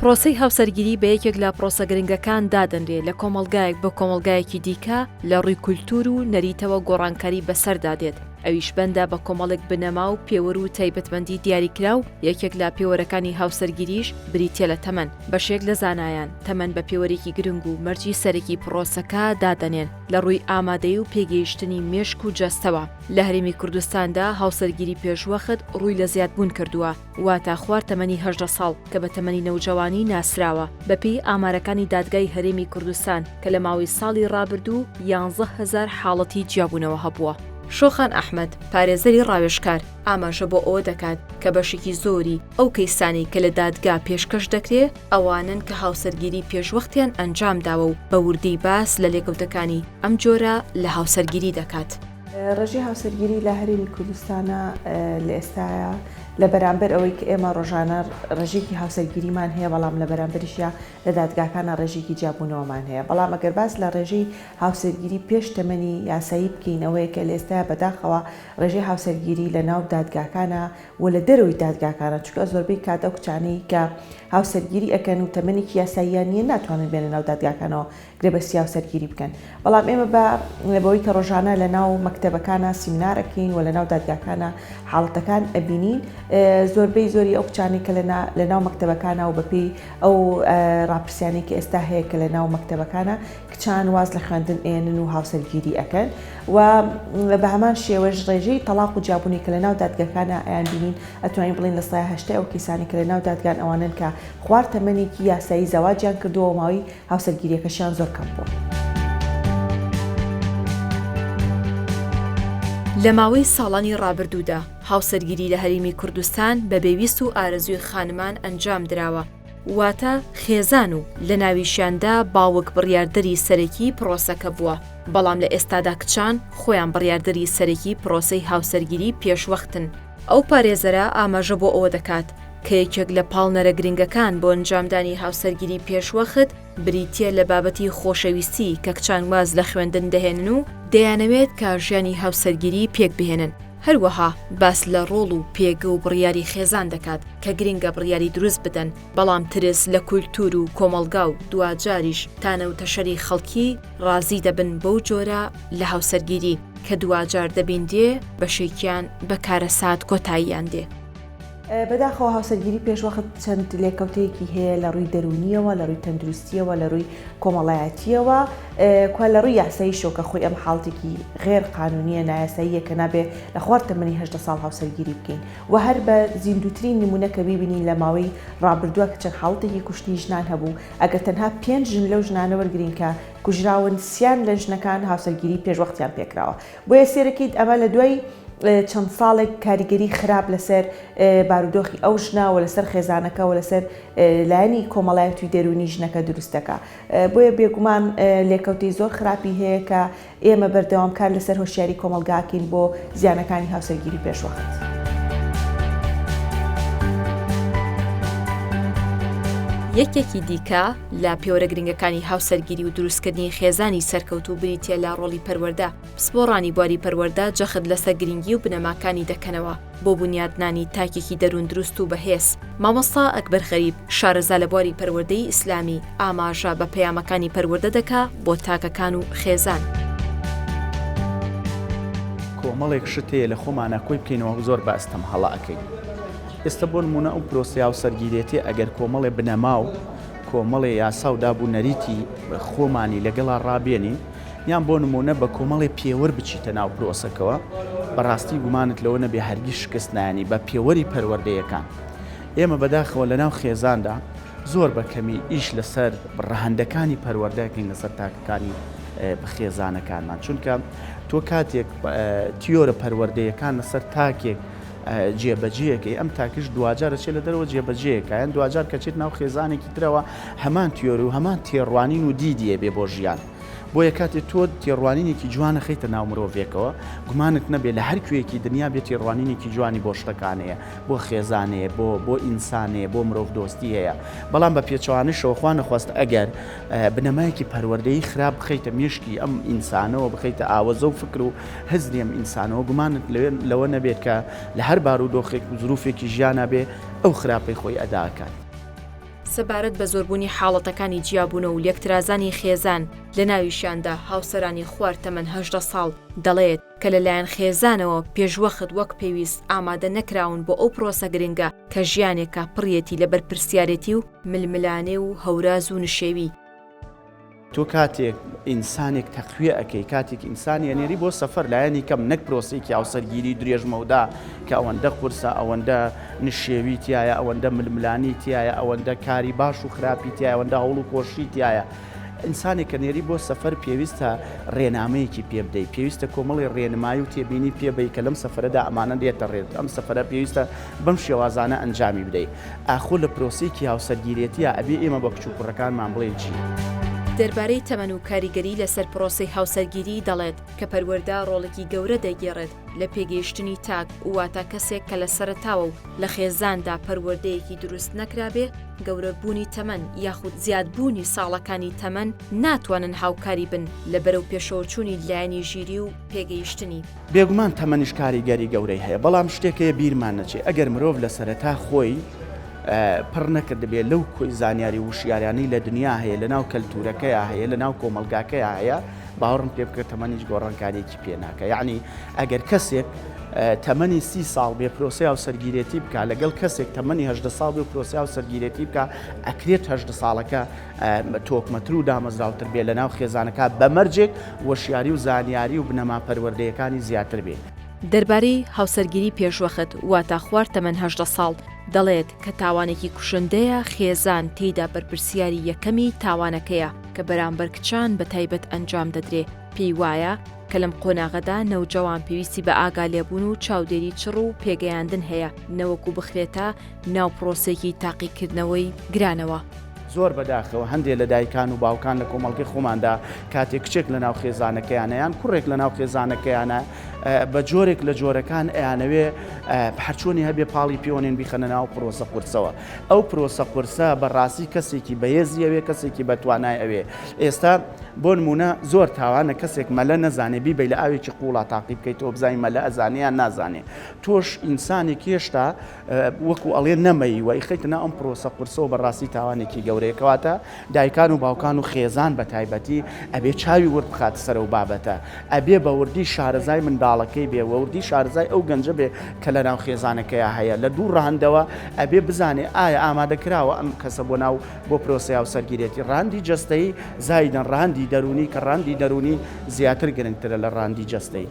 پرۆسەی هاوسەرگیری بە یەکێک لە پرۆسە گرنگەکان دادەنرێت لە کۆمەڵگایەک بە کۆمەڵگایەکی دیکە لە ڕووی کولتور و نەریتەوە گۆڕانکاری بەسەردادێت. ئەویش بەندە بە کۆمەڵێک بنەما و پێوەر و تایبەتمەندی دیاریکرا و یەکێک لە پێوەرەکانی هاوسەرگیریش بریتیە لە تەمەن. بەشێک لە زانایان تەمەن بە پێوەرێکی گرنگ و مەرجی سەرەکی پرۆسەکە دادەنێن لە ڕووی ئامادەی و پێگەیشتنی مێشک و جەستەوە. لە هەرێمی کوردستاندا هاوسەرگیری پێشوەخت ڕووی لە زیادبوون کردووە، واتە خوار تەمەنی 18 ساڵ کە بە تەمەنی نەوجەوانی ناسراوە. بەپێی ئامارەکانی دادگای هەرێمی کوردستان کە لە ماوەی ساڵی ڕابردوو 11,000 حاڵەتی جیابوونەوە هەبووە. شۆخان ئەحمەد پارێزەری ڕاوێژکار ئاماژە بۆ ئەوە دەکات کە بەشێکی زۆری ئەو کەیسانی کە لە دادگا پێشکەش دەکرێت ئەوانن کە هاوسەرگیری پێشوەختیان ئەنجام داوە و بە وردی باس لە لێکەوتەکانی ئەم جۆرە لە هاوسەرگیری دەکات. ڕێژەی هاوسەرگیری لە هەرێمی کوردستانە لە ئێستاە لە بەرامبەر ئەوەی کە ئێمە ڕۆژانە ڕێژێکی هاوسەرگیریمان هەیە، بەڵام لە بەرامبەریشە لە دادگاکانە ڕێژێکی جیابوونەوەمان هەیە. بەڵام ئەگەر باس لە ڕێژەی هاوسەرگیری پێش تەمەنی یاسایی بکەینەوەی کە لە ئێستا بەداخەوە ڕێژەی هاوسەرگیری لە ناو دادگاکانە و لە دەرەوەی دادگاکانە، چونکە زۆربەی کاتە کچانەی کە هاوسەرگیری ئەکەن و تەمەنێکی یاساییان نیە ناتوانن بێنە ناو دادگاکانەوە گرێبەستی هاوسەرگیری بکەن. بەڵام ئێمە بەوەی کە ڕۆژانە لە ناو مەکتەبەکانە سیمینارەکەین و لە ناو دادگاکانە حاڵەتەکان ئەبینین، زۆربەی زۆری ئەو کچانی کە لە ناو مەکتەبەکانە و بەپێی ئەو ڕاپرسیانی کە ئێستا هەیە کە لە ناو مەکتەبەکانە کچان واز لە خوێندن ئێنن و هاوسەرگیری ئەکەن و بە هەمان شێوەش ڕێژەی تەلاق و جیابوونی کە لە ناو دادگاکانە ئەیان بینین ئەتوانین بڵین لە سایە 8 ئەو کەیسانی کە لە ناو دادگان ئەوانن کە خوار تەمەنێکی یاسایی زەواجیان کردووە و ماوەی هاوسەرگیریەکەشیان زۆر کەم بووە. لە ماوەی ساڵانی ڕابردوودا هاوسەرگیری لە هەرێمی کوردستان بە پێویست و ئارەزوی خانمان ئەنجام دراوە، واتە خێزان و لە ناویشیاندا باوک بڕیاردەری سەرەکی پرۆسەکە بووە. بەڵام لە ئێستادا کچان خۆیان بڕیاردەری سەرەکی پرۆسەی هاوسەرگیری پێشوەختن. ئەو پارێزەرە ئاماژە بۆ ئەوە دەکات کە یەکێک لە پاڵنەرە گرنگەکان بۆ ئەنجامدانی هاوسەرگیری پێشوەخت بریتیە لە بابەتی خۆشەویستی کە کچان واز لە خوێندن دەهێنن و دەیانەوێت کە ژیانی هاوسەرگیری پێک بهێنن. هەروەها باس لە ڕۆڵ و پێگە و بڕیاری خێزان دەکات کە گرنگە بڕیاری دروست بدەن، بەڵام ترس لە کولتور و کۆمەڵگا و دوجاریش تانە و تەشەری خەڵکی ڕازی دەبن بەو جۆرە لە هاوسەرگیری کە دوجار دەبیندێ بەشێکیان بە کارەسات کۆتاییان دێ. بەداخەوە هاوسەرگیری پێشوەخت چەند لێکەوتەیەکی هەیە لە ڕووی دەرونیەوە، لە ڕووی تەندروستیەوە، لە ڕووی کۆمەڵایەتیەوە، کوا لە ڕووی یاسایی شۆکە خۆی ئەم حاڵتێکی غێر قانونیە نایاساییە کە نابێ لە خوار تەمەنی 18 ساڵ هاوسەرگیری بکەین و هەر بە زیندووترین نمونەکە بیبینین لە ماوەی ڕابردووە کە چەند حاڵتێکی کوشتنی ژنان هەبوو، ئەگەر تەنها 5 ژن لەو ژنانە وەرگرین کە کوژراون، سیان لە ژنەکان هاوسەرگیری پێشوەختیان پێکراوە. بۆیە سێرەکەیت ئەمە لە دوای چەند ساڵێک کاریگەری خراپ لەسەر بارودۆخی ئەو ژناوە لەسەر خێزانەکەەوە لەسەر لایەنی کۆمەڵایەتی دەرونی ژنەکە دروستەکە. بۆیە بێگومان لێکەوتەی زۆر خراپی هەیە کە ئێمە بەردەوامکار لەسەر هۆشیاری کۆمەلگاکەین بۆ زیانەکانی هاوسەرگیری پێشوەخت. یەکێکی دیکە لە پێوەرە گرنگەکانی هاوسەرگیری و دروستکردنی خێزانی سەرکەوت و بریتیە لە ڕۆڵی پەروەردە. پسپۆڕانی بواری پەروەردە جەخت لەسەر گرنگی و بنەماکانی دەکەنەوە بۆ بنیادنانی تاکێکی دەروون دروست و بەهێز. مامۆستا ئەکبەر خەریب شارەزا لە بواری پەروەردەی ئیسلامی ئاماژە بە پەیامەکانی پەروەردە دەکا بۆ تاکەکان و خێزان. کۆمەڵێک شتەیە لە خۆمانە کۆی بکەینەوە زۆر بەستەم هەڵا ئەەکەین. ئێستا بۆ نمونە ئەو پرۆسی هاوسەرگیرێتی ئەگەر کۆمەڵێ بنەما و کۆمەڵێ یاسا و دابوونەریتی خۆمانی لەگەڵا ڕابێنی، یان بۆ نمونە بە کۆمەڵێ پێوەەر بچیتە ناو پرۆسەکەوە، بەڕاستی گومانت لەوە نەبێ هەرگیز شکست نایانی بە پێوەری پەروەردەیەکان. ئێمە بەداخەوە لە ناو خێزاندا زۆر بەکەمی ئیش لەسەر ڕەهەندەکانی پەروەردەکەین لەسەر تاکەکانی خێزانەکانمان، چونکە تۆ کاتێک تیۆرە پەروەردەیەکان لەسەر تاکێک جێبەجێەکەی ئەم تاکیش دوجارە چێ لە دەرەوە جێبەجێەکە، یان دوجار کە چێت ناو خێزانێکی ترەوە هەمان تیۆر و هەمان تێڕوانین و دیدیە بێ بۆ ژیان. بۆیە کاتێک تۆ تێڕوانینێکی جوانە خەیتە ناو مرۆڤێکەوە، گومانت نەبێت لە هەر کوێیەکی دنیا بێت تێڕوانینێکی جوانی بۆ شتەکانەیە، بۆ خێزانەیە، بۆ ئینسانەیە، بۆ مرۆڤ دۆستی هەیە. بەڵام بە پێچەوانیشەوە خوا نەخواست ئەگەر بنەمایەکی پەروەردەیی خراپ بخەیتە مێشکی ئەم ئینسانەوە، بخەیتە ئاوەزە و فکر و هەزری ئەم ئینسانەوە، گومانت لەوە نەبێت کە لە هەر بارودۆخێک و زروفێکی ژیانە بێ ئەو خراپەی خۆی ئەداکات. سەبارەت بە زۆربوونی حاڵەتەکانی جیابوونە و لێکترازانی خێزان لە ناویشیاندا هاوسەرانی خوار تەمەن 18 ساڵ دەڵێت کە لەلایەن خێزانەوە پێشوەخت وەک پێویست ئامادە نەکراون بۆ ئەو پرۆسە گرنگە کە ژیانێکە پڕیەتی لە بەرپرسیارەتی و ململانێ و هەوراز و نشێوی. تۆ کاتێک ئینسانێک تەقویە ئەەکەی کاتێک ئینسانی ئەنێری بۆ سەفەر لایەنی کەم نەک پرۆسێکی هاوسەرگیری درێژمەودا کە ئەوەندە قورسە ئەوەندە نشێوی تایە ئەوەندە ململانی تایە ئەوەندە کاری باش و خراپی تایە ئەوەندە هەوڵ و کۆشی تایە. ئینسانێک کە نێری بۆ سەفەر پێویستە ڕێنامەیەکی پێ بدەیت، پێویستە کۆمەڵی ڕێنمایی و تێبینی پێبی کە لەم سەفرەدا ئەمانە دێتە ڕێت، ئەم سەفرە پێویستە بەم شێوازانە ئەنجامی بدەیت. ئاخۆ لە پرۆسێکی هاوسەرگیرێتیە ئەبێ ئێمە بە کچ و کوڕەکانمان بڵێ چی. دەربارەی تەمەن و کاریگەری لەسەر پرۆسەی هاوسەرگیری دەڵێت کە پەروەردا ڕۆڵێکی گەورە دەگێڕێت لە پێگەیشتنی تاک واتە کەسێک کە لە سەرتاوە و لە خێزاندا پەروەردەیەکی دروست نەکرابێ گەورەبوونی تەمەن یاخود زیادبوونی ساڵەکانی تەمەن ناتوانن هاوکاری بن لە بەرەو پێشەوەچوونی لایەنی ژیری و پێگەیشتنی. بێگومان تەمەنیش کاریگەری گەورەی هەیە، بەڵام شتێکەیە بیرمان نەچێت ئەگەر مرۆڤ لە سەرەتا خۆی پڕ نەکرد دەبێت لەو کۆی زانیاری وشیاریانی لە دنیا هەیە لە ناو کەلتورەکەیە هەیە لە ناو کۆمەلگاکەیە هەیە باوەڕم پێ بکرێت تەمەنیش گۆڕانکاریێکی پێ ناکە. یعنی ئەگەر کەسێک تەمەنی 30 ساڵ بێ پرۆسی هاوسەرگیرێتی بکە لەگەڵ کەسێک تەمەنی 18 ساڵ بێ پرۆسی هاوسەرگیرێتی بکە ئەکرێت 18 ساڵەکە تۆکمەتر و دامەزراوتر بێ لە ناو خێزانەکە بەمەرجێک وەشیاری و زانیاری و بنەما پەروەردەیەکانی زیاتر بێت. دەربارەی هاوسەرگیری پێشوەخت واتە خوار تەمەن 18 ساڵ دەڵێت کە تاوانێکی کوشندەیە خێزان تێیدا بەرپرسیاری یەکەمی تاوانەکەیە کە بەرامبەر کچان بە تایبەت ئەنجام دەدرێ. پێی وایە کە لەم قۆناغەدا نەوجەوان پێویستی بە ئاگالێبوون و چاودێری چڕ و پێگەیاندن هەیە نەوەکو بخرێتە ناو پرۆسێکی تاقیکردنەوەی گرانەوە. زۆر بەداخەوە هەندێک لە دایکان و باوکان لە کۆمەڵگەی خۆماندا کاتێک کچێک لە ناو خێزانەکەیانەیان کوڕێک لە ناو خێزانەکەیانە بە جۆرێک لە جۆرەکان ئەیانەوێ هەرچۆنی هەبێ پاڵی پیۆنێن بیخەنە ناو پرۆسە قورسەوە. ئەو پرۆسە قورسە بەڕاستی کەسێکی بەهێزی ئەوێ کەسێکی بەتوانای ئەوێ. ئێستا بۆ نمونە زۆر تاوانە کەسێک مەلە نەزانێ بیبەی لە ئاوێکی قوڵا تاقی بکەیتەوە بزانین مەلە ئەزانیان نازانێ. تۆش ئینسانێک هێشتا وەکو ئەڵێ نەمەی و ئیخەیتە ئەم پرۆسە قورسەوە بەڕاستی تاوانێکی گەورەیەکەواتە دایکان و باوکان و خێزان بە تایبەتی ئەبێ چاوی ورد بخاتە سەر و بابەتە، ئەبێ بە وردی شارەزای منداڵەکەی بێ وردی شارەزای ئەو گەنجە بێ کە لە ناو خێزانەکەیە هەیە لە دوو ڕاندەوە ئەبێ بزانێ ئایا ئامادەکراوە ئەم کەسە بۆ ناو بۆ پرۆسی هاوسەرگیرێتی. ڕاندی جەستەیی زایدەن ڕاندی دەرونی کە ڕاندی دەرونی زیاتر گرنگترە لە ڕاندی جەستەیی.